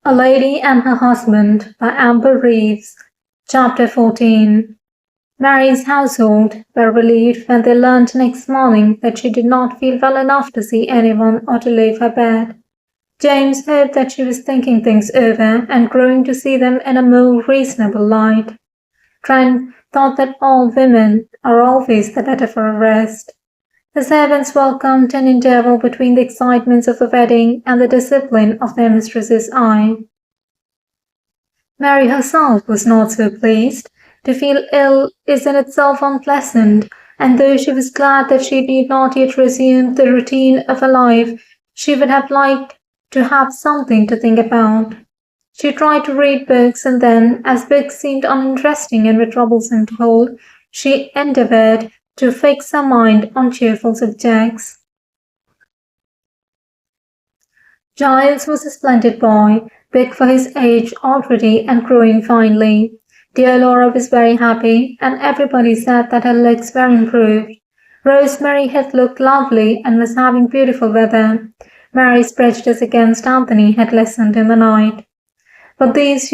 A Lady and Her Husband by Amber Reeves. Chapter 14. Mary's household were relieved when they learnt next morning that she did not feel well enough to see anyone or to leave her bed. James hoped that she was thinking things over and growing to see them in a more reasonable light. Trent thought that all women are always the better for a rest. The servants welcomed an interval between the excitements of the wedding and the discipline of their mistress's eye. Mary herself was not so pleased. To feel ill is in itself unpleasant, and though she was glad that she need not yet resume the routine of her life, she would have liked to have something to think about. She tried to read books, and then, as books seemed uninteresting and were troublesome to hold, she endeavoured to fix her mind on cheerful subjects. Giles was a splendid boy, big for his age already and growing finely. Dear Laura was very happy, and everybody said that her looks were improved. Rosemary had looked lovely and was having beautiful weather. Mary's prejudice against Anthony had lessened in the night. But these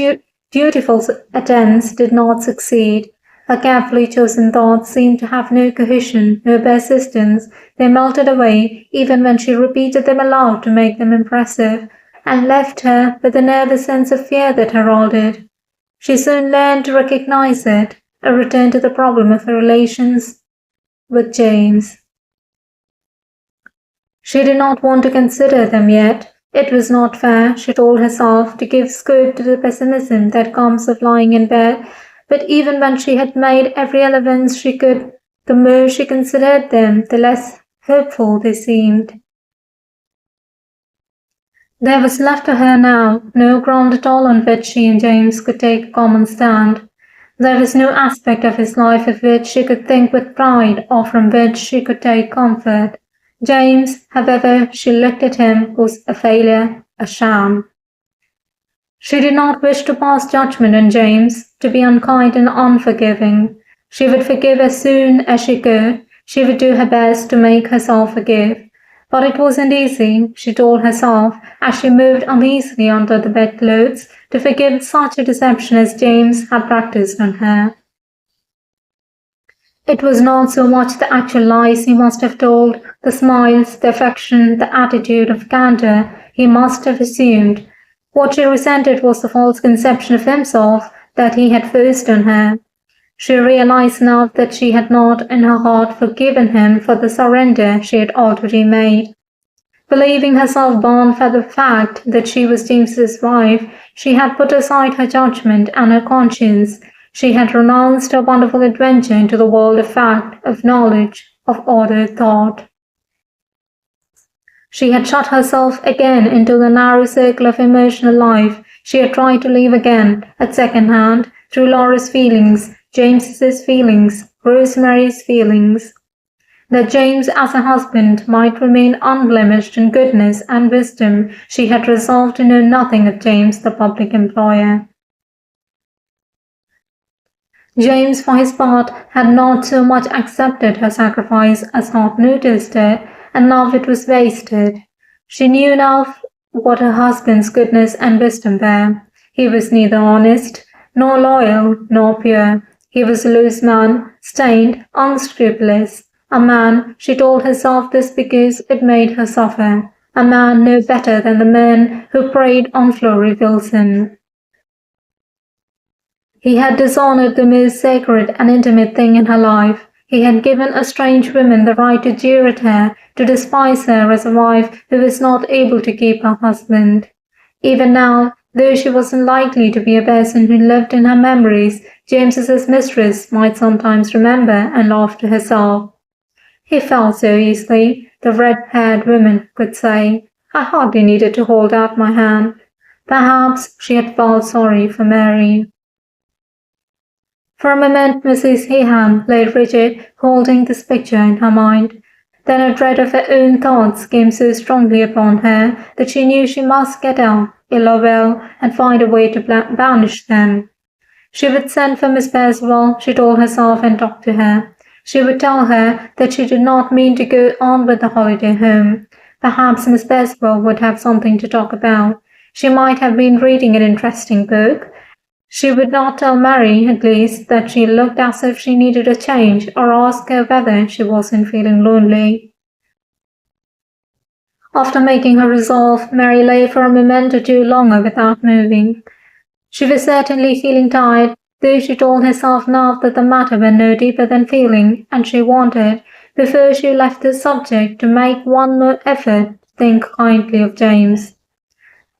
dutiful attempts did not succeed. Her carefully chosen thoughts seemed to have no cohesion, no persistence. They melted away, even when she repeated them aloud to make them impressive, and left her with a nervous sense of fear that heralded. She soon learned to recognize it, a return to the problem of her relations with James. She did not want to consider them yet. It was not fair, she told herself, to give scope to the pessimism that comes of lying in bed. But even when she had made every allowance she could, the more she considered them, the less hopeful they seemed. There was left to her now no ground at all on which she and James could take a common stand. There was no aspect of his life of which she could think with pride or from which she could take comfort. James, however she looked at him, was a failure, a sham. She did not wish to pass judgment on James, to be unkind and unforgiving. She would forgive as soon as she could. She would do her best to make herself forgive. But it wasn't easy, she told herself, as she moved uneasily under the bedclothes, to forgive such a deception as James had practiced on her. It was not so much the actual lies he must have told, the smiles, the affection, the attitude of candour he must have assumed. What she resented was the false conception of himself that he had forced on her. She realized now that she had not in her heart forgiven him for the surrender she had already made. Believing herself bound for the fact that she was James's wife, she had put aside her judgment and her conscience. She had renounced her wonderful adventure into the world of fact, of knowledge, of ordered thought. She had shut herself again into the narrow circle of emotional life. She had tried to live again, at second hand, through Laura's feelings, James's feelings, Rosemary's feelings. That James as a husband might remain unblemished in goodness and wisdom, she had resolved to know nothing of James the public employer. James, for his part, had not so much accepted her sacrifice as not noticed it, and now it was wasted. She knew now what her husband's goodness and wisdom were. He was neither honest, nor loyal, nor pure. He was a loose man, stained, unscrupulous. A man, she told herself this because it made her suffer. A man no better than the men who preyed on Florrie Wilson. He had dishonored the most sacred and intimate thing in her life. He had given a strange woman the right to jeer at her, to despise her as a wife who was not able to keep her husband. Even now, though she wasn't likely to be a person who lived in her memories, James's mistress might sometimes remember and laugh to herself. He fell so easily, the red-haired woman could say. I hardly needed to hold out my hand. Perhaps she had felt sorry for Mary. For a moment Mrs. Heyham lay rigid, holding this picture in her mind. Then a dread of her own thoughts came so strongly upon her that she knew she must get out, ill or well, and find a way to banish them. She would send for Miss Percival, she told herself, and talk to her. She would tell her that she did not mean to go on with the holiday home. Perhaps Miss Percival would have something to talk about. She might have been reading an interesting book. She would not tell Mary, at least, that she looked as if she needed a change, or ask her whether she wasn't feeling lonely. After making her resolve, Mary lay for a moment or two longer without moving. She was certainly feeling tired, though she told herself now that the matter went no deeper than feeling, and she wanted, before she left the subject, to make one more effort to think kindly of James.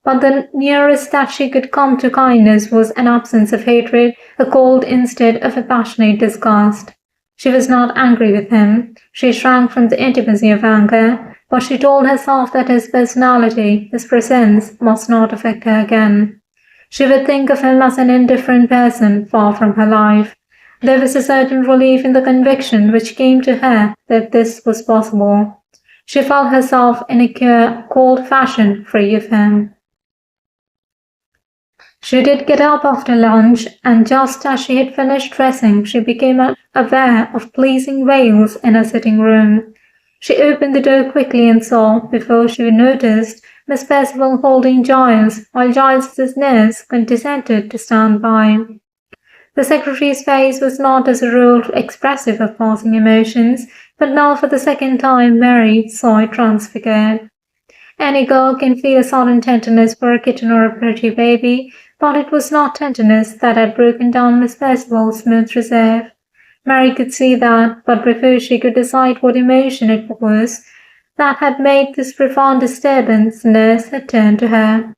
But the nearest that she could come to kindness was an absence of hatred, a cold instead of a passionate disgust. She was not angry with him. She shrank from the intimacy of anger, but she told herself that his personality, his presence, must not affect her again. She would think of him as an indifferent person far from her life. There was a certain relief in the conviction which came to her that this was possible. She felt herself in a cold fashion free of him. She did get up after lunch, and just as she had finished dressing, she became aware of pleasing wails in her sitting room. She opened the door quickly and saw, before she noticed, Miss Percival holding Giles, while Giles's nurse condescended to stand by. The secretary's face was not as a rule expressive of passing emotions, but now for the second time Mary saw it transfigured. Any girl can feel a sudden tenderness for a kitten or a pretty baby, but it was not tenderness that had broken down Miss Percival's smooth reserve. Mary could see that, but before she could decide what emotion it was that had made this profound disturbance, nurse had turned to her.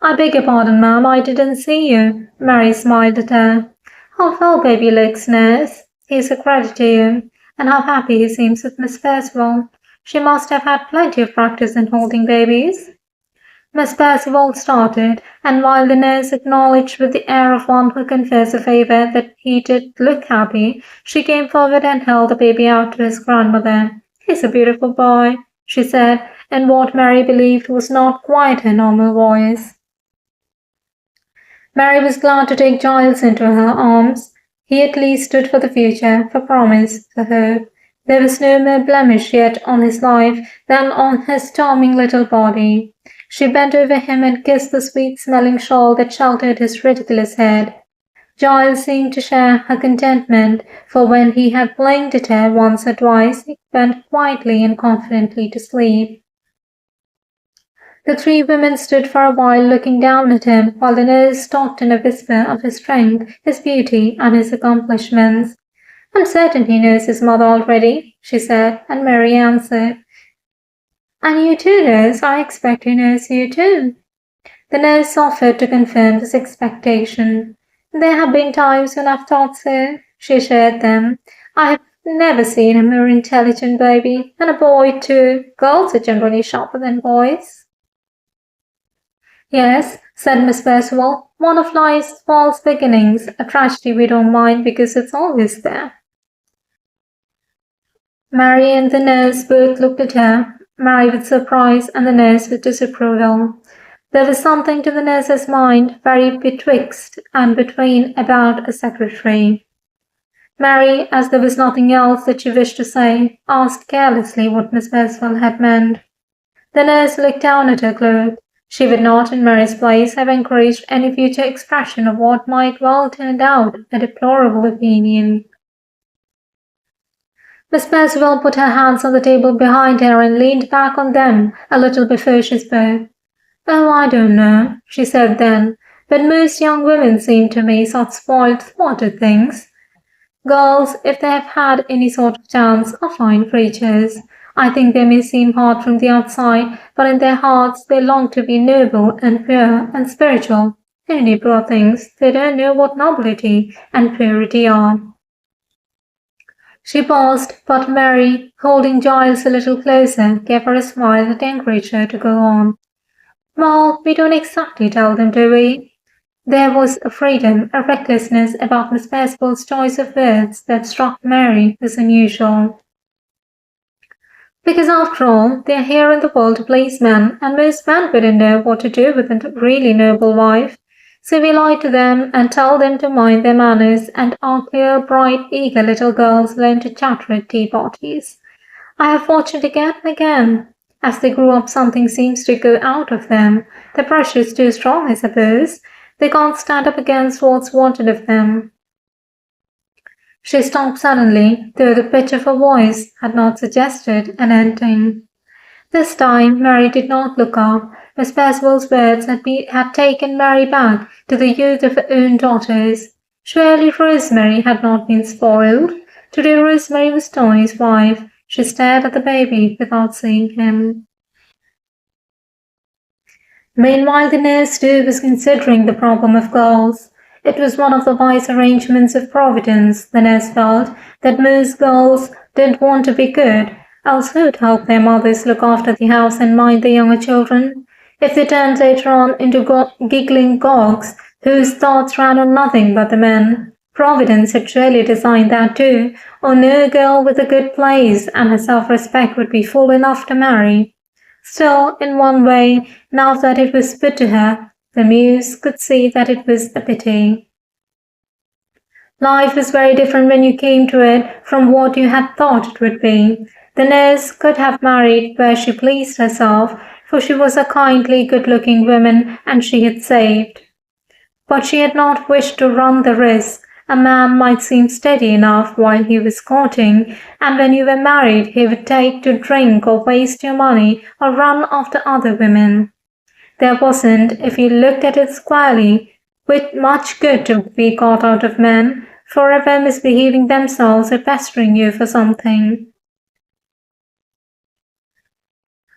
"I beg your pardon, ma'am, I didn't see you." Mary smiled at her. "How well baby looks, nurse. He's a credit to you. And how happy he seems with Miss Percival. She must have had plenty of practice in holding babies." Miss Percival started, and while the nurse acknowledged with the air of one who confers a favour that he did look happy, she came forward and held the baby out to his grandmother. "He's a beautiful boy," she said, in what Mary believed was not quite her normal voice. Mary was glad to take Giles into her arms. He at least stood for the future, for promise, for hope. There was no more blemish yet on his life than on his charming little body. She bent over him and kissed the sweet-smelling shawl that sheltered his ridiculous head. Giles seemed to share her contentment, for when he had blinked at her once or twice, he went quietly and confidently to sleep. The three women stood for a while looking down at him, while the nurse talked in a whisper of his strength, his beauty, and his accomplishments. "I'm certain he knows his mother already," she said, and Mary answered, "And you too, nurse, I expect he knows you too." The nurse offered to confirm this expectation. "There have been times when I've thought so," she assured them. "I have never seen a more intelligent baby, and a boy too. Girls are generally sharper than boys." "Yes," said Miss Percival, "one of life's false beginnings, a tragedy we don't mind because it's always there." Mary and the nurse both looked at her, Mary with surprise and the nurse with disapproval. There was something to the nurse's mind very betwixt and between about a secretary. Mary, as there was nothing else that she wished to say, asked carelessly what Miss Percival had meant. The nurse looked down at her cloak. She would not, in Mary's place, have encouraged any future expression of what might well turn out a deplorable opinion. Miss Percival put her hands on the table behind her and leaned back on them a little before she spoke. "Oh, I don't know," she said then, "but most young women seem to me such spoiled, thwarted things. Girls, if they have had any sort of chance, are fine creatures. I think they may seem hard from the outside, but in their hearts they long to be noble and pure and spiritual. Only poor things, they don't know what nobility and purity are." She paused, but Mary, holding Giles a little closer, gave her a smile that encouraged her to go on. "Well, we don't exactly tell them, do we?" There was a freedom, a recklessness about Miss Percival's choice of words that struck Mary as unusual. "Because after all, they are here in the world to please men, and most men wouldn't know what to do with a really noble wife. So we lie to them and tell them to mind their manners, and our clear, bright, eager little girls learn to chatter at tea parties. I have watched it again and again. As they grow up, something seems to go out of them. The pressure is too strong, I suppose. They can't stand up against what's wanted of them. She stopped suddenly, though the pitch of her voice had not suggested an ending. This time Mary did not look up. Miss Percival's words had taken Mary back to the youth of her own daughters. Surely Rosemary had not been spoiled. Today Rosemary was Tony's wife. She stared at the baby without seeing him. Meanwhile, the nurse too was considering the problem of girls. It was one of the wise arrangements of Providence, the nurse felt, that most girls didn't want to be good, else who'd help their mothers look after the house and mind the younger children? If they turned later on into giggling gogs whose thoughts ran on nothing but the men, Providence had surely designed that too, or no girl with a good place and her self-respect would be full enough to marry. Still, in one way, now that it was put to her, the muse could see that it was a pity. Life was very different when you came to it from what you had thought it would be. The nurse could have married where she pleased herself, for she was a kindly, good-looking woman and she had saved. But she had not wished to run the risk. A man might seem steady enough while he was courting, and when you were married he would take to drink or waste your money or run after other women. There wasn't, if you looked at it squarely, much good to be got out of men, forever misbehaving themselves or pestering you for something.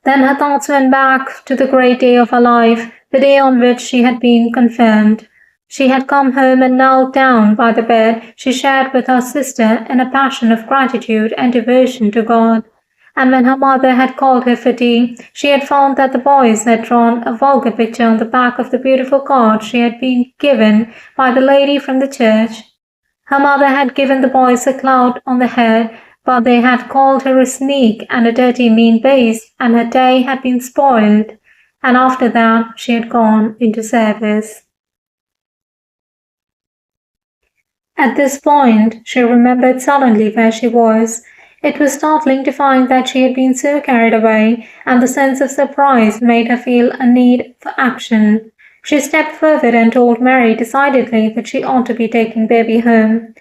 Then her thoughts went back to the great day of her life, the day on which she had been confirmed. She had come home and knelt down by the bed she shared with her sister in a passion of gratitude and devotion to God. And when her mother had called her for tea, she had found that the boys had drawn a vulgar picture on the back of the beautiful card she had been given by the lady from the church. Her mother had given the boys a cloud on the head, but they had called her a sneak and a dirty mean beast, and her day had been spoiled. And after that she had gone into service. At this point, she remembered suddenly where she was. It was startling to find that she had been so carried away, and the sense of surprise made her feel a need for action. She stepped forward and told Mary decidedly that she ought to be taking baby home.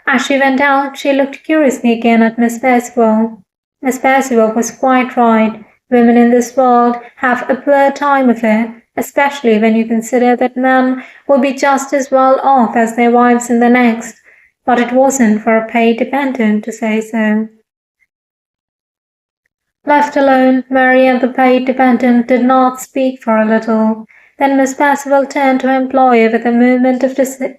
As she went out, she looked curiously again at Miss Percival. Miss Percival was quite right. Women in this world have a poor time of it, especially when you consider that men will be just as well off as their wives in the next. But it wasn't for a paid dependent to say so. Left alone, Mary and the paid dependent did not speak for a little. Then Miss Percival turned to her employer with a movement of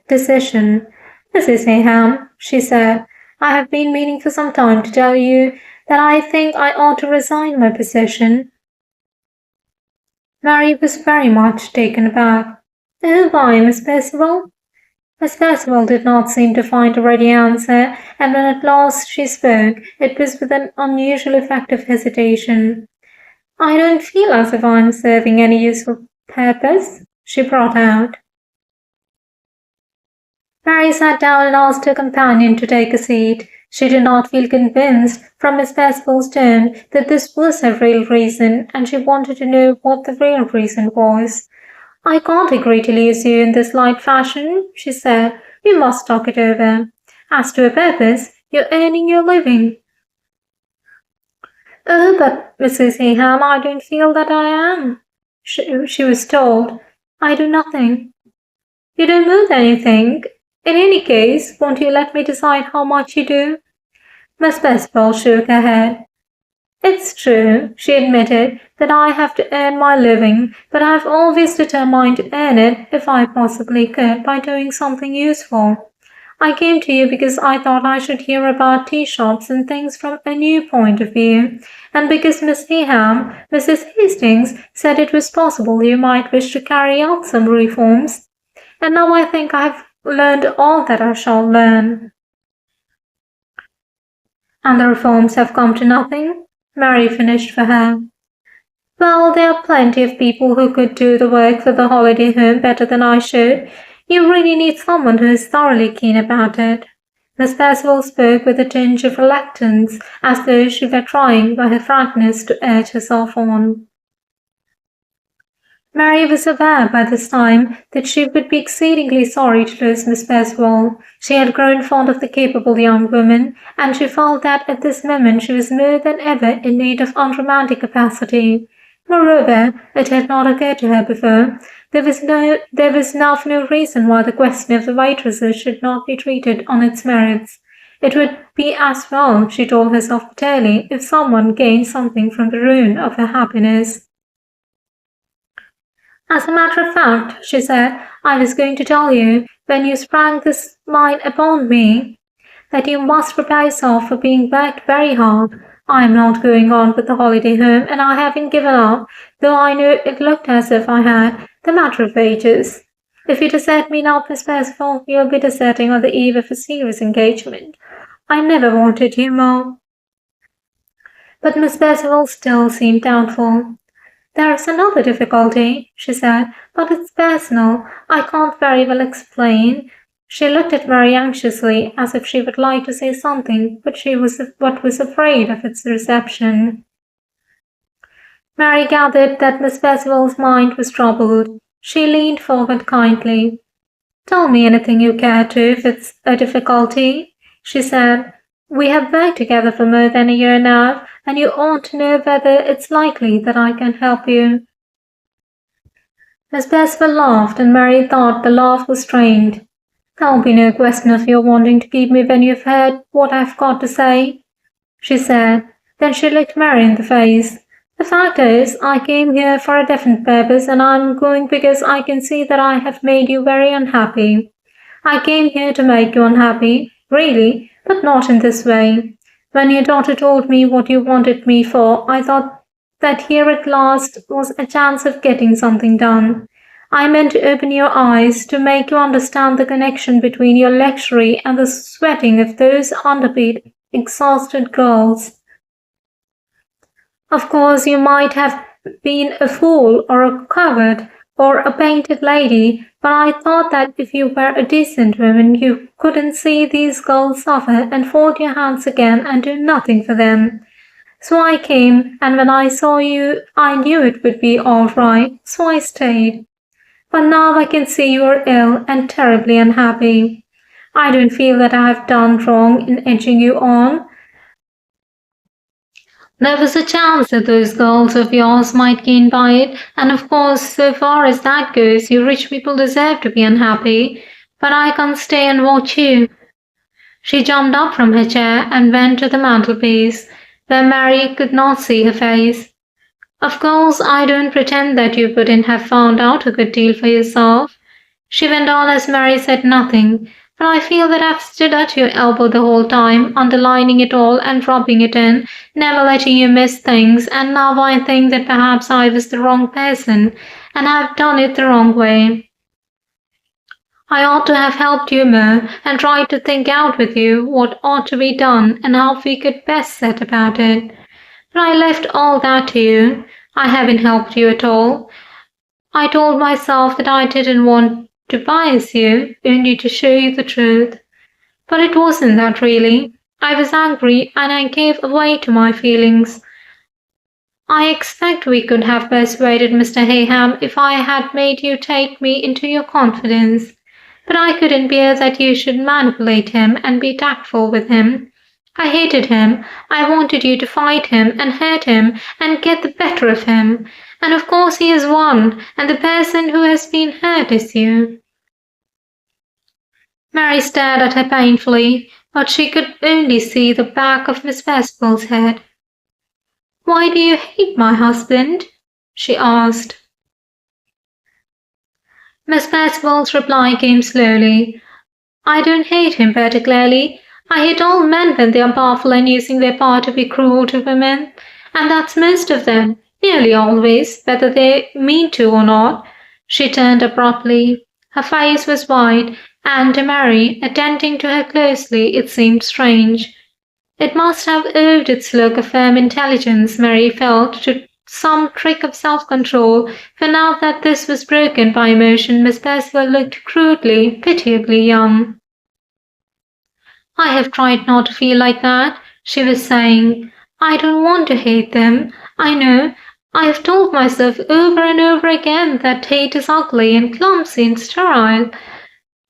decision. "Mrs. Heyham," she said, "I have been meaning for some time to tell you that I think I ought to resign my position." Mary was very much taken aback. "Oh, why, Miss Percival?" Miss Percival did not seem to find a ready answer, and when at last she spoke, it was with an unusual effect of hesitation. "I don't feel as if I'm serving any useful purpose," she brought out. Mary sat down and asked her companion to take a seat. She did not feel convinced from Miss Percival's tone that this was her real reason, and she wanted to know what the real reason was. "I can't agree to lose you in this light fashion," she said. "We must talk it over. As to a purpose, you're earning your living." "Oh, but Mrs. Heyham, I don't feel that I am," she was told. "I do nothing." "You don't move anything. In any case, won't you let me decide how much you do?" Miss Percival shook her head. "It's true," she admitted, "that I have to earn my living, but I have always determined to earn it, if I possibly could, by doing something useful. I came to you because I thought I should hear about tea shops and things from a new point of view, and because Miss Heyham, Mrs. Hastings, said it was possible you might wish to carry out some reforms. And now I think I have learned all that I shall learn." "And the reforms have come to nothing?" Mary finished for her. "Well, there are plenty of people who could do the work for the holiday home better than I should. You really need someone who is thoroughly keen about it." Miss Percival spoke with a tinge of reluctance, as though she were trying by her frankness to urge herself on. Mary was aware by this time that she would be exceedingly sorry to lose Miss Percival. She had grown fond of the capable young woman, and she felt that at this moment she was more than ever in need of unromantic capacity. Moreover, it had not occurred to her before, there was now no reason why the question of the waitresses should not be treated on its merits. It would be as well, she told herself bitterly, if someone gained something from the ruin of her happiness. As a matter of fact, she said, I was going to tell you, when you sprang this mine upon me, that you must prepare yourself for being worked very hard. I am not going on with the holiday home, and I haven't given up, though I know it looked as if I had, the matter of wages. If you desert me now, Miss Percival, you'll be deserting on the eve of a serious engagement. I never wanted you more. But Miss Percival still seemed doubtful. There is another difficulty, she said, but it's personal. I can't very well explain. She looked at Mary anxiously, as if she would like to say something, but was afraid of its reception. Mary gathered that Miss Percival's mind was troubled. She leaned forward kindly. Tell me anything you care to if it's a difficulty, she said. We have worked together for more than a year now, and you ought to know whether it's likely that I can help you. Miss Percival laughed, and Mary thought the laugh was strained. There'll be no question of your wanting to keep me when you've heard what I've got to say, she said. Then she looked Mary in the face. The fact is, I came here for a definite purpose, and I'm going because I can see that I have made you very unhappy. I came here to make you unhappy, really, but not in this way. When your daughter told me what you wanted me for, I thought that here at last was a chance of getting something done. I meant to open your eyes, to make you understand the connection between your luxury and the sweating of those underpaid, exhausted girls. Of course, you might have been a fool or a coward or a painted lady, but I thought that if you were a decent woman, you couldn't see these girls suffer and fold your hands again and do nothing for them. So I came, and when I saw you, I knew it would be all right, so I stayed. But now I can see you are ill and terribly unhappy. I don't feel that I have done wrong in edging you on. There was a chance that those girls of yours might gain by it, and of course, so far as that goes, you rich people deserve to be unhappy, but I can't stay and watch you. She jumped up from her chair and went to the mantelpiece, where Mary could not see her face. Of course, I don't pretend that you wouldn't have found out a good deal for yourself, she went on as Mary said nothing, but I feel that I've stood at your elbow the whole time, underlining it all and rubbing it in, never letting you miss things, and now I think that perhaps I was the wrong person, and I've done it the wrong way. I ought to have helped you more, and tried to think out with you what ought to be done, and how we could best set about it. But I left all that to you. I haven't helped you at all. I told myself that I didn't want to bias you, only to show you the truth. But it wasn't that really. I was angry and I gave way to my feelings. I expect we could have persuaded Mr. Heyham if I had made you take me into your confidence. But I couldn't bear that you should manipulate him and be tactful with him. I hated him. I wanted you to fight him and hurt him and get the better of him. And of course he has won, and the person who has been hurt is you. Mary stared at her painfully, but she could only see the back of Miss Percival's head. Why do you hate my husband? She asked. Miss Percival's reply came slowly. I don't hate him particularly. I hate all men when they are powerful and using their power to be cruel to women, and that's most of them. Nearly always, whether they mean to or not. She turned abruptly. Her face was white, and to Mary, attending to her closely, it seemed strange. It must have owed its look of firm intelligence, Mary felt, to some trick of self-control, for now that this was broken by emotion, Miss Percival looked crudely, pitiably young. I have tried not to feel like that, she was saying. I don't want to hate them. I know. I have told myself over and over again that hate is ugly and clumsy and sterile.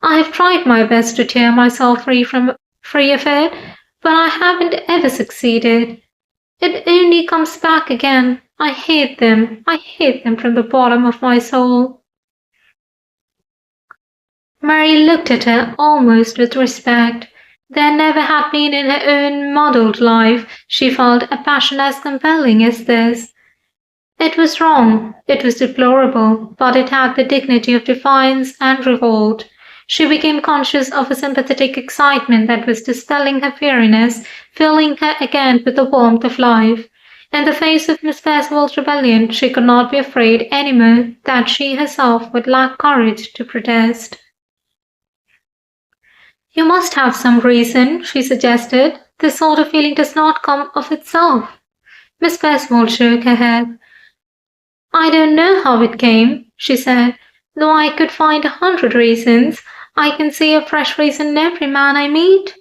I have tried my best to tear myself free of it, but I haven't ever succeeded. It only comes back again. I hate them. I hate them from the bottom of my soul. Mary looked at her almost with respect. There never had been in her own muddled life, she felt, a passion as compelling as this. It was wrong, it was deplorable, but it had the dignity of defiance and revolt. She became conscious of a sympathetic excitement that was dispelling her weariness, filling her again with the warmth of life. In the face of Miss Percival's rebellion, she could not be afraid any more that she herself would lack courage to protest. You must have some reason, she suggested. This sort of feeling does not come of itself. Miss Percival shook her head. I don't know how it came, she said, though I could find 100 reasons. I can see a fresh reason in every man I meet.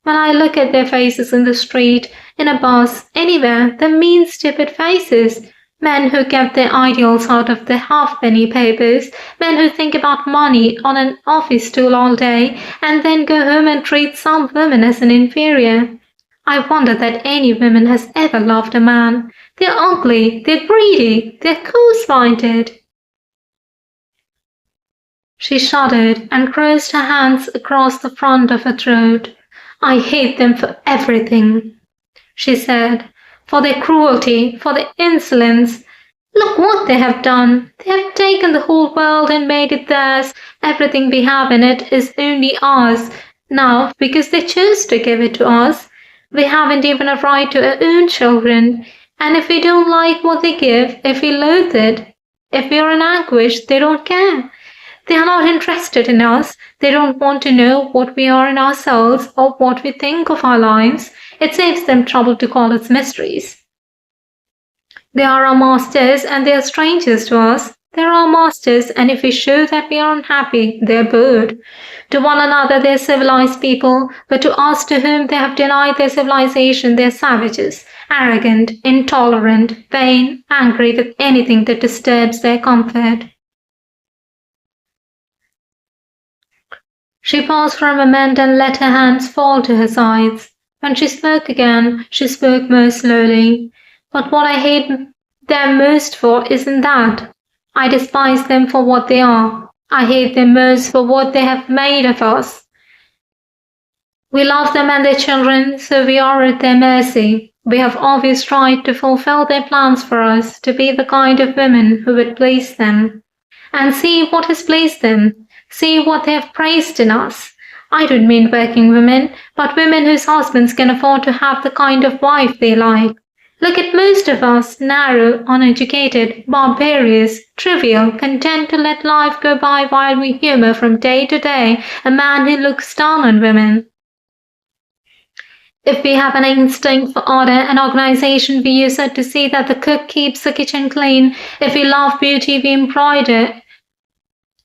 When I look at their faces in the street, in a bus, anywhere, the mean, stupid faces. Men who kept their ideals out of the halfpenny papers, men who think about money on an office stool all day, and then go home and treat some women as an inferior. I wonder that any woman has ever loved a man. They're ugly, they're greedy, they're coarse-minded. She shuddered and crossed her hands across the front of her throat. I hate them for everything, she said. For their cruelty, for their insolence. Look what they have done. They have taken the whole world and made it theirs. Everything we have in it is only ours now because they chose to give it to us. We haven't even a right to our own children. And if we don't like what they give, if we loathe it, if we are in anguish, they don't care. They are not interested in us. They don't want to know what we are in ourselves or what we think of our lives. It saves them trouble to call us mysteries. They are our masters and they are strangers to us. They are our masters, and if we show that we are unhappy, they are bored. To one another they are civilized people, but to us to whom they have denied their civilization they are savages, arrogant, intolerant, vain, angry with anything that disturbs their comfort. She paused for a moment and let her hands fall to her sides. When she spoke again, she spoke more slowly. But what I hate them most for isn't that. I despise them for what they are. I hate them most for what they have made of us. We love them and their children, so we are at their mercy. We have always tried to fulfill their plans for us, to be the kind of women who would please them. And see what has pleased them. See what they have praised in us. I don't mean working women, but women whose husbands can afford to have the kind of wife they like. Look at most of us, narrow, uneducated, barbarous, trivial, content to let life go by while we humor from day to day a man who looks down on women. If we have an instinct for order and organization, we use it to see that the cook keeps the kitchen clean. If we love beauty, we embroider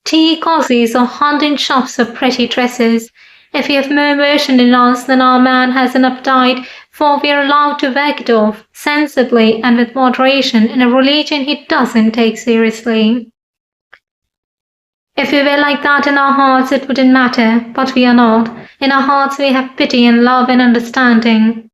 tea cozies or hunt in shops for pretty dresses. If we have more emotion in us than our man has an appetite, for we are allowed to work it off, sensibly and with moderation, in a religion he doesn't take seriously. If we were like that in our hearts, it wouldn't matter, but we are not. In our hearts we have pity and love and understanding.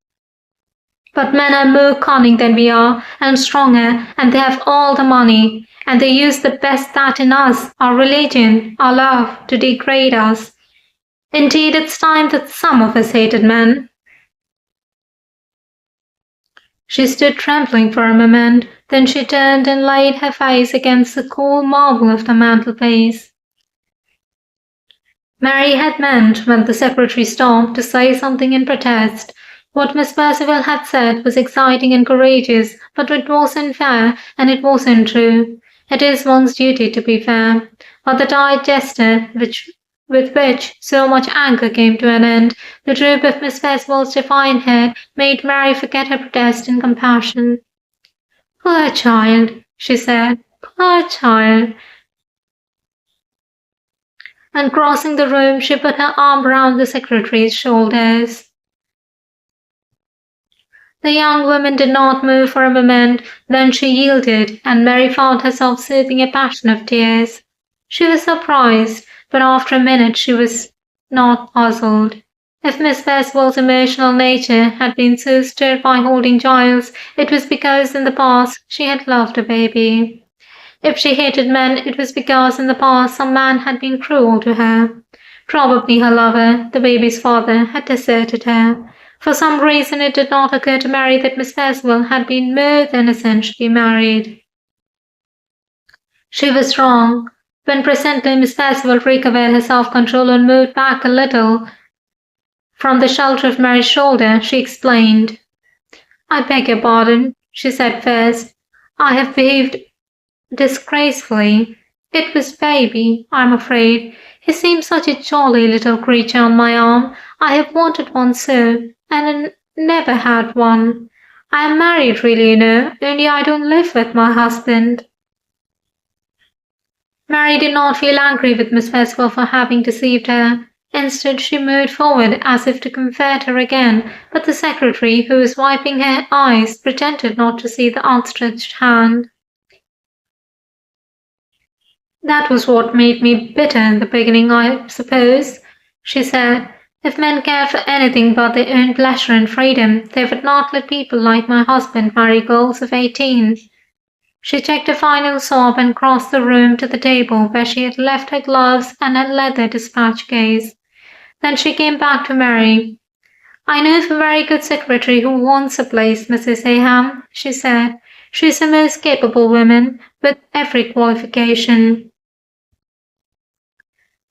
But men are more cunning than we are, and stronger, and they have all the money, and they use the best that in us, our religion, our love, to degrade us. Indeed, it's time that some of us hated men. She stood trembling for a moment, then she turned and laid her face against the cool marble of the mantelpiece. Mary had meant, when the secretary stopped, to say something in protest. What Miss Percival had said was exciting and courageous, but it wasn't fair, and it wasn't true. It is one's duty to be fair. But the tired gesture, with which so much anger came to an end, the droop of Miss Percival's defiant head, made Mary forget her protest in compassion. "Poor child," she said. "Poor child." and crossing the room, she put her arm round the secretary's shoulders. The young woman did not move for a moment, then she yielded, and Mary found herself soothing a passion of tears. She was surprised, but after a minute she was not puzzled. If Miss Percival's emotional nature had been so stirred by holding Giles, it was because in the past she had loved a baby. If she hated men, it was because in the past some man had been cruel to her. Probably her lover, the baby's father, had deserted her. For some reason it did not occur to Mary that Miss Percival had been more than essentially married. She was wrong. When presently Miss Percival recovered her self-control and moved back a little from the shelter of Mary's shoulder, she explained. "I beg your pardon," she said first. "I have behaved disgracefully. It was baby, I'm afraid. He seemed such a jolly little creature on my arm. I have wanted one so, and never had one. I am married really, you know, only I don't live with my husband." Mary did not feel angry with Miss Percival for having deceived her. Instead, she moved forward as if to comfort her again, but the secretary, who was wiping her eyes, pretended not to see the outstretched hand. "That was what made me bitter in the beginning, I suppose," she said. "If men cared for anything but their own pleasure and freedom, they would not let people like my husband marry girls of 18. She checked a final sob and crossed the room to the table where she had left her gloves and her leather dispatch case. Then she came back to Mary. "I know of a very good secretary who wants a place, Mrs. Heyham," she said. "She is a most capable woman, with every qualification."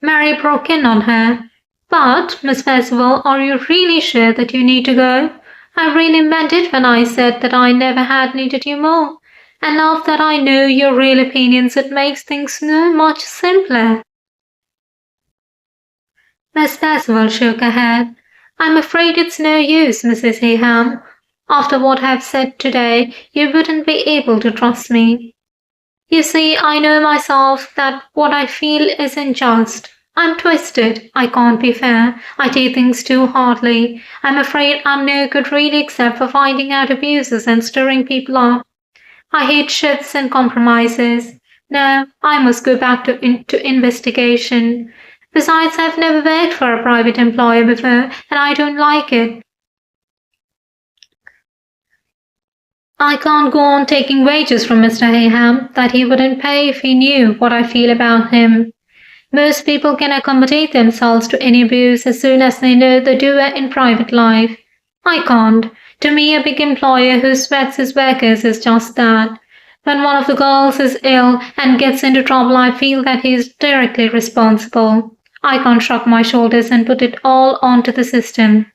Mary broke in on her. "But, Miss Percival, are you really sure that you need to go? I really meant it when I said that I never had needed you more. And now that I know your real opinions, it makes things so much simpler." Miss Percival shook her head. "I'm afraid it's no use, Mrs. Heyham. After what I've said today, you wouldn't be able to trust me. You see, I know myself that what I feel is unjust. I'm twisted. I can't be fair. I take things too hardly. I'm afraid I'm no good really except for finding out abuses and stirring people up. I hate shifts and compromises. No, I must go back to investigation. Besides, I've never worked for a private employer before, and I don't like it. I can't go on taking wages from Mr. Heyham that he wouldn't pay if he knew what I feel about him. Most people can accommodate themselves to any abuse as soon as they know the doer in private life. I can't. To me, a big employer who sweats his workers is just that. When one of the girls is ill and gets into trouble, I feel that he is directly responsible. I can't shrug my shoulders and put it all onto the system.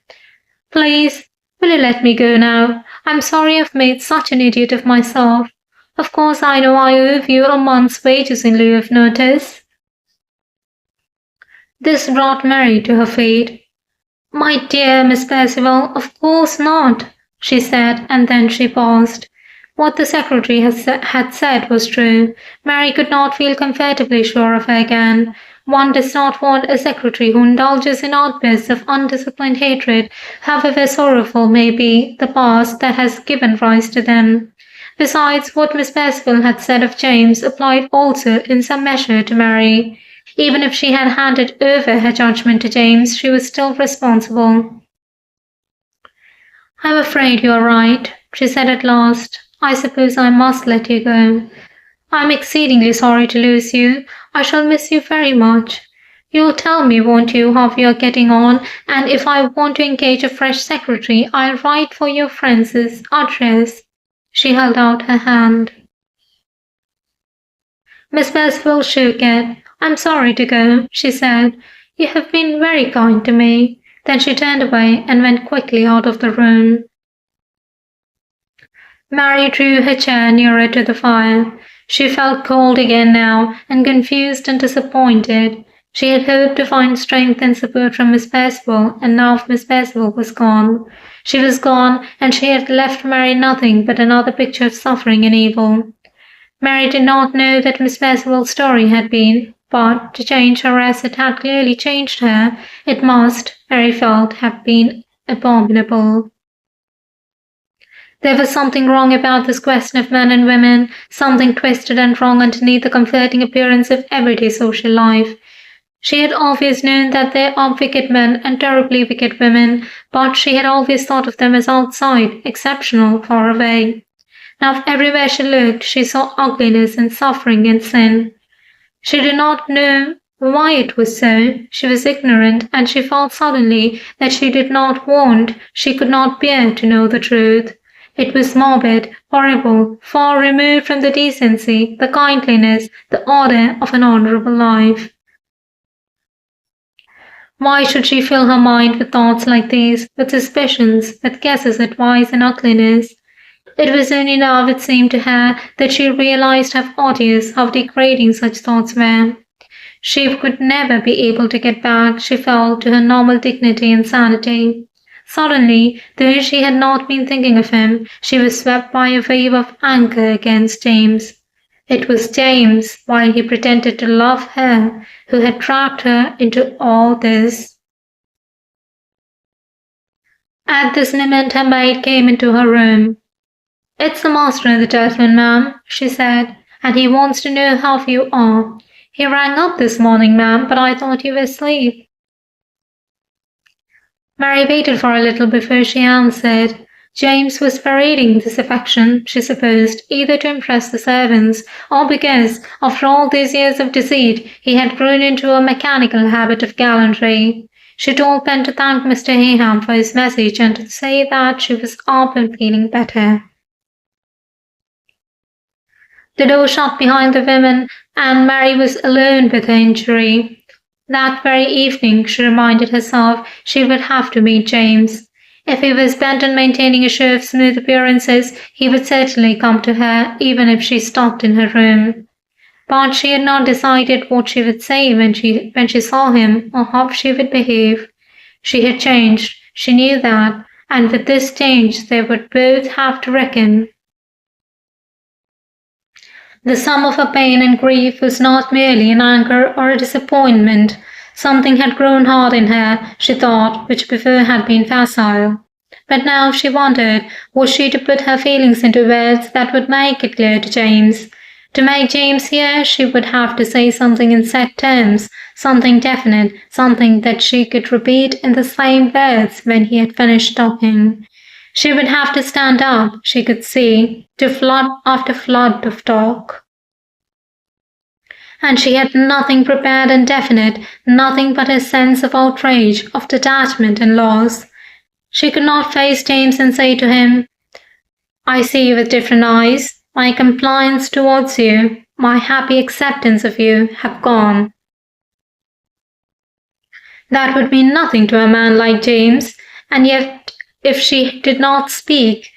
Please, will you let me go now? I'm sorry I've made such an idiot of myself. Of course, I know I owe you a month's wages in lieu of notice." This brought Mary to her feet. "My dear Miss Percival, of course not," she said, and then she paused. What the secretary had said was true. Mary could not feel comfortably sure of her again. One does not want a secretary who indulges in outbursts of undisciplined hatred, however sorrowful may be the past that has given rise to them. Besides, what Miss Percival had said of James applied also in some measure to Mary. Even if she had handed over her judgment to James, she was still responsible. "I'm afraid you are right," she said at last. "I suppose I must let you go. I'm exceedingly sorry to lose you. I shall miss you very much. You'll tell me, won't you, how you're getting on, and if I want to engage a fresh secretary, I'll write for your friend's address." She held out her hand. Miss Percival shook it. "I'm sorry to go," she said. "You have been very kind to me." Then she turned away and went quickly out of the room. Mary drew her chair nearer to the fire. She felt cold again now, and confused and disappointed. She had hoped to find strength and support from Miss Percival, and now Miss Percival was gone. She was gone, and she had left Mary nothing but another picture of suffering and evil. Mary did not know that Miss Percival's story had been but to change her as it had clearly changed her, it must, Mary felt, have been abominable. There was something wrong about this question of men and women, something twisted and wrong underneath the comforting appearance of everyday social life. She had always known that there are wicked men and terribly wicked women, but she had always thought of them as outside, exceptional, far away. Now everywhere she looked, she saw ugliness and suffering and sin. She did not know why it was so. She was ignorant, and she felt suddenly that she did not want, she could not bear to know the truth. It was morbid, horrible, far removed from the decency, the kindliness, the order of an honourable life. Why should she fill her mind with thoughts like these, with suspicions, with guesses at vice and ugliness? It was only now, it seemed to her, that she realized how odious, how degrading such thoughts were. She could never be able to get back, she felt, to her normal dignity and sanity. Suddenly, though she had not been thinking of him, she was swept by a wave of anger against James. It was James, while he pretended to love her, who had dragged her into all this. At this moment her maid came into her room. "It's the master in the telephone, ma'am," she said, "and he wants to know how you are. He rang up this morning, ma'am, but I thought you were asleep." Mary waited for a little before she answered. James was parading this affection, she supposed, either to impress the servants, or because, after all these years of deceit, he had grown into a mechanical habit of gallantry. She told Ben to thank Mr. Heyham for his message and to say that she was up and feeling better. The door shut behind the women, and Mary was alone with her injury. That very evening, she reminded herself, she would have to meet James. If he was bent on maintaining a show of smooth appearances, he would certainly come to her, even if she stopped in her room. But she had not decided what she would say when she saw him, or how she would behave. She had changed, she knew that, and with this change they would both have to reckon. The sum of her pain and grief was not merely an anger or a disappointment. Something had grown hard in her, she thought, which before had been facile. But now she wondered, was she to put her feelings into words that would make it clear to James? To make James hear, she would have to say something in set terms, something definite, something that she could repeat in the same words when he had finished talking. She would have to stand up, she could see, to flood after flood of talk. And she had nothing prepared and definite, nothing but a sense of outrage, of detachment and loss. She could not face James and say to him, "I see you with different eyes. My compliance towards you, my happy acceptance of you have gone." That would mean nothing to a man like James, and yet if she did not speak,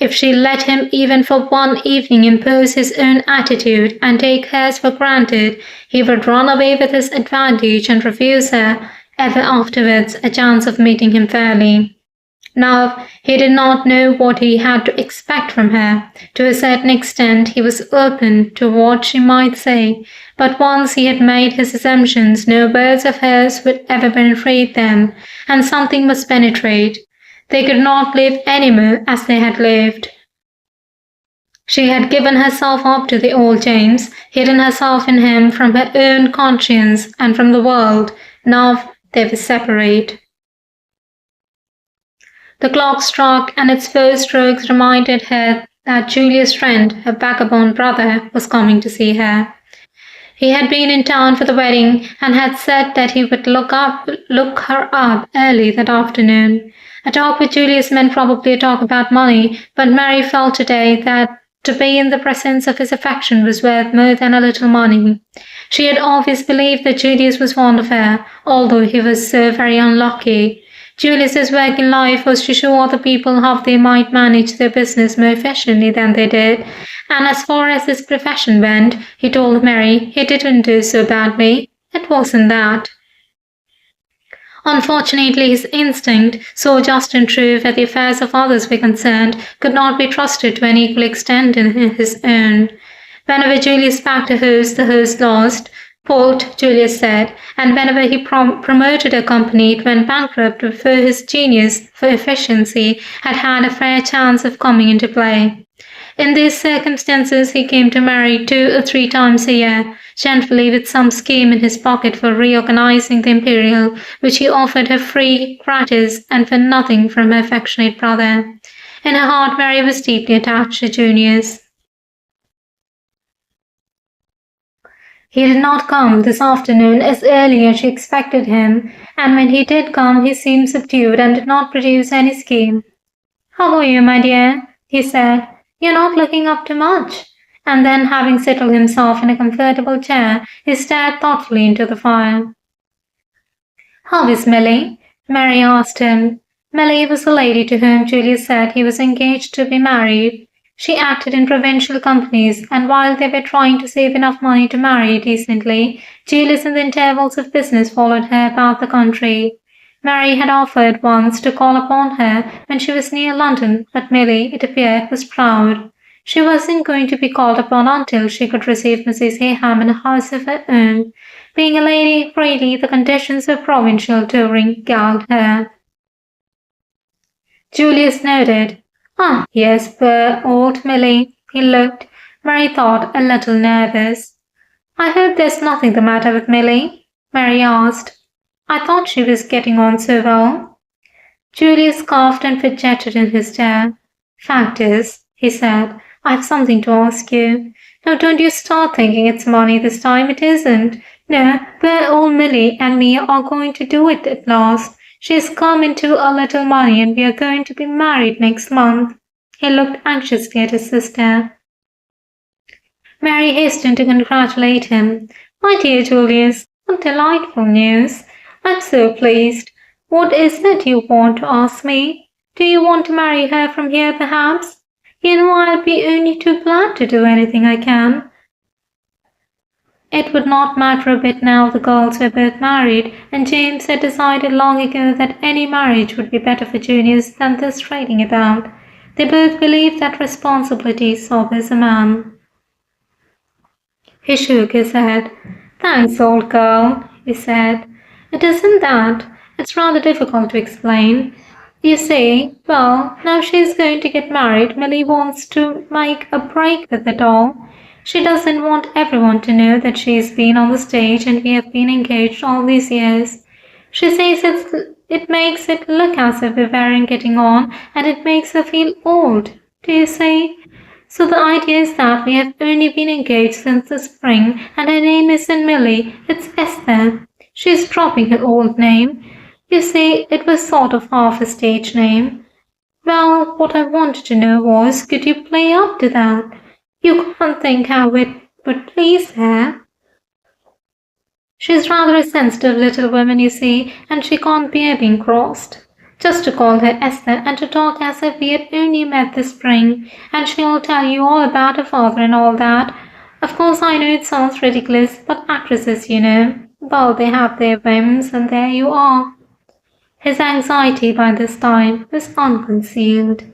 if she let him even for one evening impose his own attitude and take hers for granted, he would run away with his advantage and refuse her, ever afterwards, a chance of meeting him fairly. Now, he did not know what he had to expect from her. To a certain extent, he was open to what she might say, but once he had made his assumptions, no words of hers would ever penetrate them, and something must penetrate. They could not live any more as they had lived. She had given herself up to the old James, hidden herself in him from her own conscience and from the world. Now they were separate. The clock struck, and its first strokes reminded her that Julius Trent, her vagabond brother, was coming to see her. He had been in town for the wedding and had said that he would look her up early that afternoon. A talk with Julius meant probably a talk about money, but Mary felt today that to be in the presence of his affection was worth more than a little money. She had always believed that Julius was fond of her, although he was so very unlucky. Julius's work in life was to show other people how they might manage their business more efficiently than they did, and as far as his profession went, he told Mary, he didn't do so badly. It wasn't that. Unfortunately, his instinct, so just and true where the affairs of others were concerned, could not be trusted to an equal extent in his own. Whenever Julius backed a horse, the horse lost. Fault, Julius said, and whenever he promoted a company, it went bankrupt before his genius for efficiency had a fair chance of coming into play. In these circumstances, he came to Mary 2 or 3 times a year, generally with some scheme in his pocket for reorganizing the Imperial, which he offered her free, gratis, and for nothing from her affectionate brother. In her heart, Mary was deeply attached to Junius. He did not come this afternoon as early as she expected him, and when he did come, he seemed subdued and did not produce any scheme. "How are you, my dear?" he said. "You're not looking up to much." And then, having settled himself in a comfortable chair, he stared thoughtfully into the fire. "How is Milly?" Mary asked him. Milly was the lady to whom Julius said he was engaged to be married. She acted in provincial companies, and while they were trying to save enough money to marry decently, Julius in the intervals of business followed her about the country. Mary had offered once to call upon her when she was near London, but Milly, it appeared, was proud. She wasn't going to be called upon until she could receive Mrs. Heyham in a house of her own. Being a lady, really, the conditions of provincial touring galled her. Julius nodded. "Ah, yes, poor old Milly." He looked, Mary thought, a little nervous. "I hope there's nothing the matter with Milly?" Mary asked. "I thought she was getting on so well." Julius coughed and fidgeted in his chair. "Fact is," he said, "I've something to ask you. Now don't you start thinking it's money this time, it isn't. No, poor old Milly and me are going to do it at last. She's come into a little money and we are going to be married next month." He looked anxiously at his sister. Mary hastened to congratulate him. "My dear Julius, what delightful news. I'm so pleased. What is it you want to ask me? Do you want to marry her from here, perhaps? You know I'll be only too glad to do anything I can." It would not matter a bit now the girls were both married, and James had decided long ago that any marriage would be better for Junius than this trading about. They both believed that responsibility sobeys a man. He shook his head. "Thanks, old girl," he said. "It isn't that. It's rather difficult to explain. You see, well, now she's going to get married, Milly wants to make a break with it all. She doesn't want everyone to know that she's been on the stage and we have been engaged all these years. She says it makes it look as if we weren't getting on, and it makes her feel old. Do you see? So the idea is that we have only been engaged since the spring, and her name isn't Milly, it's Esther. She's dropping her old name. You see, it was sort of half a stage name. Well, what I wanted to know was, could you play up to that? You can't think how it would please her. She's rather a sensitive little woman, you see, and she can't bear being crossed. Just to call her Esther and to talk as if we had only met this spring, and she'll tell you all about her father and all that. Of course, I know it sounds ridiculous, but actresses, you know, well, they have their whims, and there you are." His anxiety by this time was unconcealed.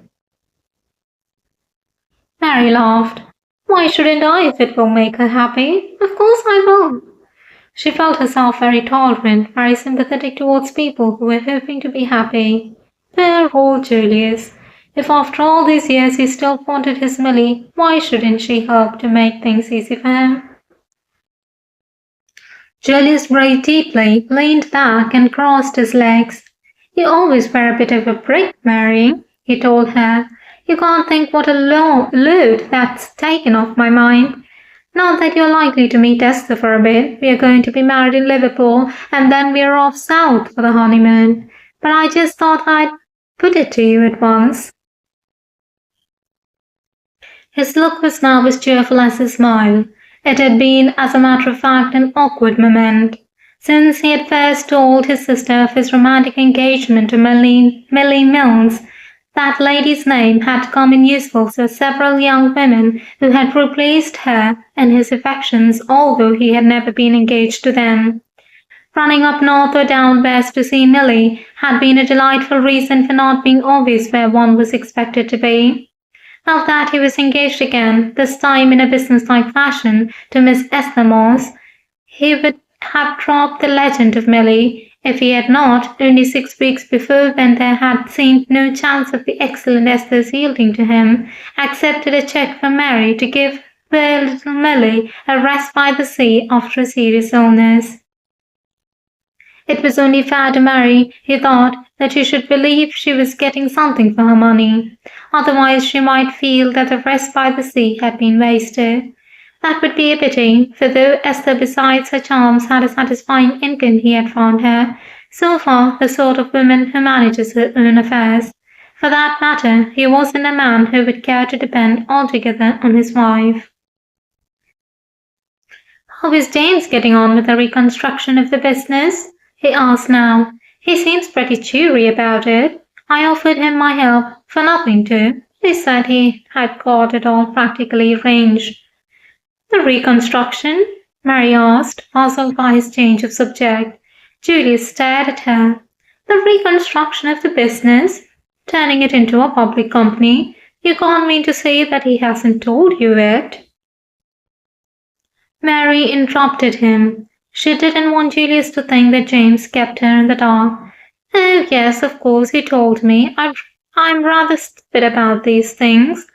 Mary laughed. "Why shouldn't I if it will make her happy? Of course I will." She felt herself very tolerant, very sympathetic towards people who were hoping to be happy. Poor old Julius. If after all these years he still wanted his Milly, why shouldn't she help to make things easy for him? Julius breathed deeply, leaned back, and crossed his legs. "You always were a bit of a brick, Mary," he told her. "You can't think what a load that's taken off my mind. Not that you're likely to meet Esther for a bit. We are going to be married in Liverpool, and then we are off south for the honeymoon. But I just thought I'd put it to you at once." His look was now as cheerful as his smile. It had been, as a matter of fact, an awkward moment. Since he had first told his sister of his romantic engagement to Milly Mills, that lady's name had come in useful to several young women who had replaced her in his affections, although he had never been engaged to them. Running up north or down west to see Milly had been a delightful reason for not being always where one was expected to be. Now that he was engaged again, this time in a businesslike fashion, to Miss Esther Moss, he would have dropped the legend of Millie if he had not, only 6 weeks before, when there had seemed no chance of the excellent Esther's yielding to him, accepted a cheque from Mary to give poor little Millie a rest by the sea after a serious illness. It was only fair to Mary, he thought, that she should believe she was getting something for her money. Otherwise she might feel that the rest by the sea had been wasted. That would be a pity, for though Esther besides her charms had a satisfying income he had found her, so far the sort of woman who manages her own affairs. For that matter, he wasn't a man who would care to depend altogether on his wife. "How is James getting on with the reconstruction of the business?" he asked now. "He seems pretty cheery about it. I offered him my help for nothing too. He said he had got it all practically arranged." "The reconstruction?" Mary asked, puzzled by his change of subject. Julius stared at her. "The reconstruction of the business? Turning it into a public company? You can't mean to say that he hasn't told you it?" Mary interrupted him. She didn't want Julius to think that James kept her in the dark. "Oh, yes, of course, he told me. I'm rather stupid about these things.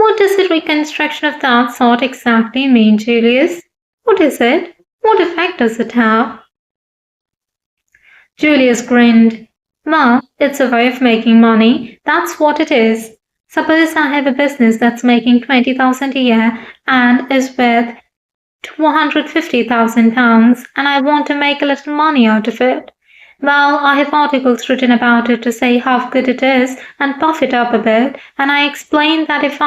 What does a reconstruction of that sort exactly mean, Julius? What is it? What effect does it have?" Julius grinned. "Well, it's a way of making money. That's what it is. Suppose I have a business that's making 20,000 a year and is worth £250,000, and I want to make a little money out of it. Well, I have articles written about it to say how good it is and puff it up a bit, and I explain that if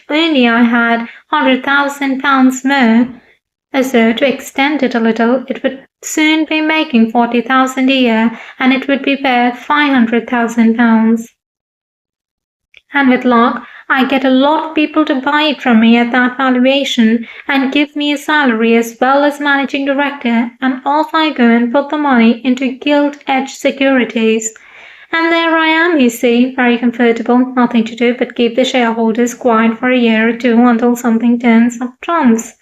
only I had £100,000 more, so to extend it a little, it would soon be making 40,000 a year, and it would be worth £500,000. And with luck, I get a lot of people to buy it from me at that valuation and give me a salary as well as managing director, and off I go and put the money into gilt-edged securities. And there I am, you see, very comfortable, nothing to do but keep the shareholders quiet for a year or two until something turns up trumps.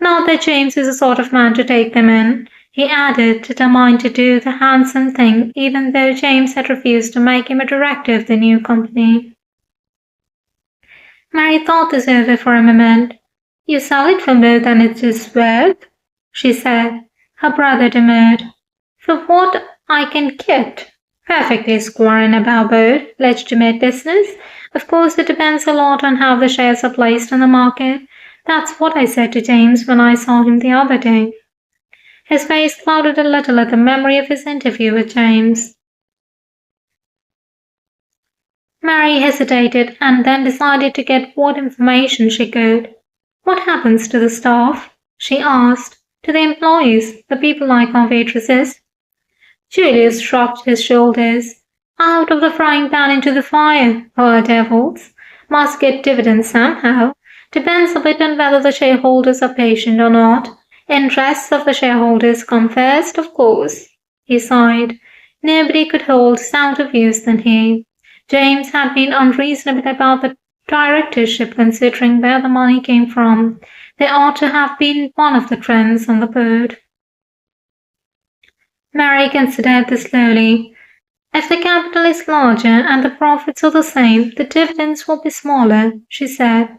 Not that James is the sort of man to take them in," he added, determined to do the handsome thing, even though James had refused to make him a director of the new company. Mary thought this over for a moment. "You sell it for more than it is worth?" she said. Her brother demurred. "For what I can get. Perfectly square and above board, legitimate business. Of course it depends a lot on how the shares are placed in the market. That's what I said to James when I saw him the other day." His face clouded a little at the memory of his interview with James. Mary hesitated and then decided to get what information she could. "What happens to the staff?" she asked. "To the employees, the people like our waitresses?" Julius shrugged his shoulders. "Out of the frying pan into the fire, poor devils. Must get dividends somehow. Depends a bit on whether the shareholders are patient or not. Interests of the shareholders come first, of course." He sighed. Nobody could hold sounder views than he. James had been unreasonable about the directorship, considering where the money came from. They ought to have been one of the Trents on the board. Mary considered this slowly. "If the capital is larger and the profits are the same, the dividends will be smaller," she said.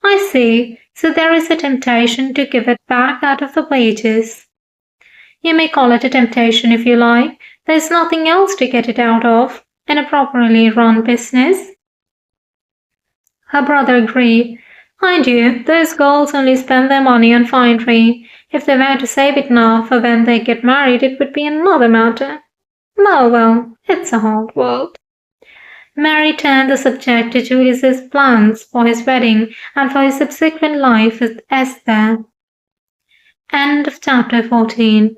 "I see. So there is a temptation to give it back out of the wages." "You may call it a temptation if you like. There's nothing else to get it out of in a properly run business." Her brother agreed. "Mind you, those girls only spend their money on finery. If they were to save it now for when they get married, it would be another matter. Well, it's a hard world." Mary turned the subject to Julius's plans for his wedding and for his subsequent life with Esther. End of chapter 14.